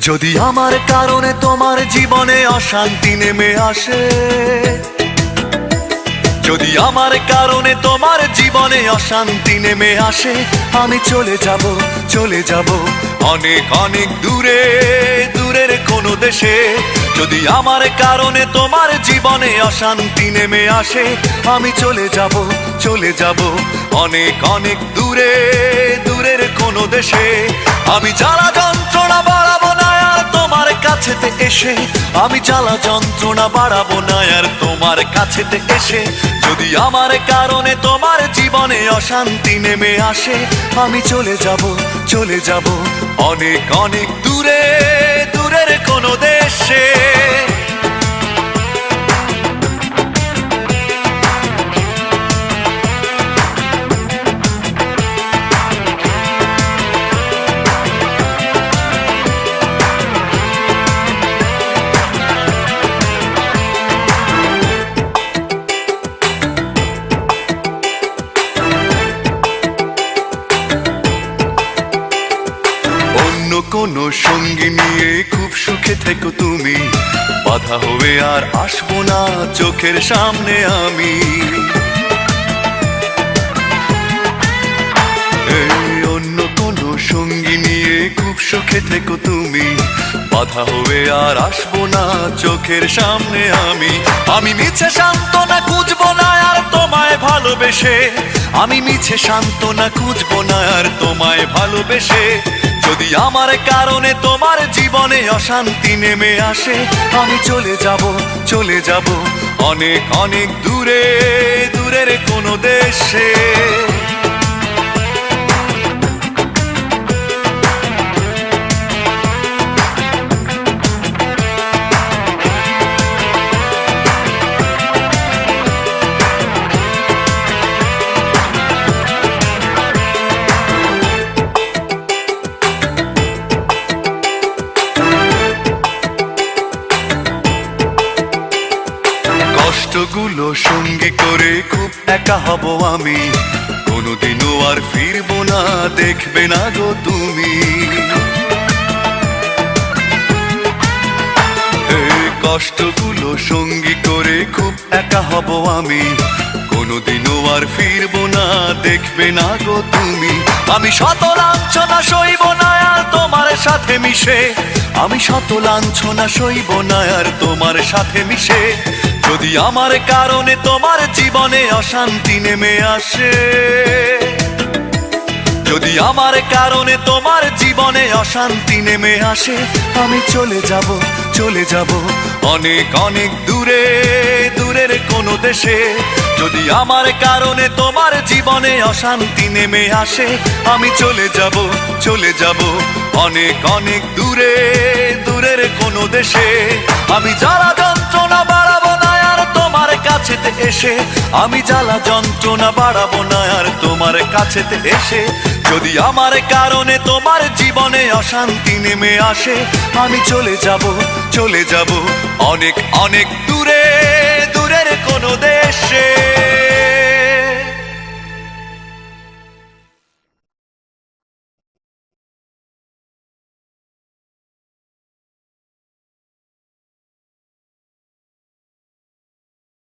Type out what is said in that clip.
যদি আমার কারণে তোমার জীবনে অশান্তি নেমে আসে, যদি আমার কারণে তোমার জীবনে অশান্তি নেমে আসে, আমি চলে যাব, চলে যাব অনেক অনেক দূরে, দূরের কোনো দেশে। যদি আমার কারণে তোমার জীবনে অশান্তি নেমে আসে, আমি চলে যাব, চলে যাব অনেক অনেক দূরে, দূরের কোনো দেশে। আমি জ্বালা যন্ত্রণা বাড়াবো না আর তোমার কাছেতে এসে, আমি জ্বালা যন্ত্রণা বাড়াবো না আর তোমার কাছেতে এসে। যদি আমার কারণে তোমার জীবনে অশান্তি নেমে আসে, আমি চলে যাব, চলে যাব অনেক অনেক দূরে, দূরের কোনো দেশে। কোনো সঙ্গী নিয়ে খুব সুখে থেকো তুমি, বাধা হয়ে আর আসবো না চোখের সামনে আমি। অন্য কোনো সঙ্গী নিয়ে খুব সুখে থেকো তুমি, বাধা হয়ে আর আসবো না চোখের সামনে আমি। আমি মিছে সান্ত্বনা খুঁজবো না আর তোমায় ভালোবেসে, আমি মিছে সান্ত্বনা খুঁজবো না আর তোমায় ভালোবেসে। যদি আমার কারণে তোমার জীবনে অশান্তি নেমে আসে, আমি চলে যাব, চলে যাব অনেক অনেক দূরে, দূরের কোনো দেশে। কষ্টগুলো সঙ্গী করে খুব একা হব আমি, কোনোদিনও আর ফিরবো না দেখবে না গো তুমি। কষ্টগুলো সঙ্গী করে খুব একা হব আমি, কোনোদিনও আর ফিরবো না দেখবে না গো তুমি। আমি শত লাঞ্ছনা সইব না আর তোমার সাথে মিশে, আমি শত লাঞ্ছনা সইব না আর তোমার সাথে মিশে। যদি আমার কারণে তোমার জীবনে অশান্তি নেমে আসে, যদি আমার কারণে তোমার জীবনে অশান্তি নেমে আসে, আমি চলে যাব, চলে যাব অনেক অনেক দূরে, দূরের কোনো দেশে। যদি আমার কারণে তোমার জীবনে অশান্তি নেমে আসে, আমি চলে যাব, চলে যাব অনেক অনেক দূরে, দূরের কোনো দেশে। আমি জ্বালা যন্ত্রণা বাড়াবো না আর তোমার কাছেতে এসে, আমি জ্বালা যন্ত্রণা বাড়াবো না আর তোমার কাছেতে এসে। যদি আমার কারণে তোমার জীবনে অশান্তি নেমে আসে, আমি চলে যাব, চলে যাব অনেক অনেক দূরে, দূরের কোনো দেশে।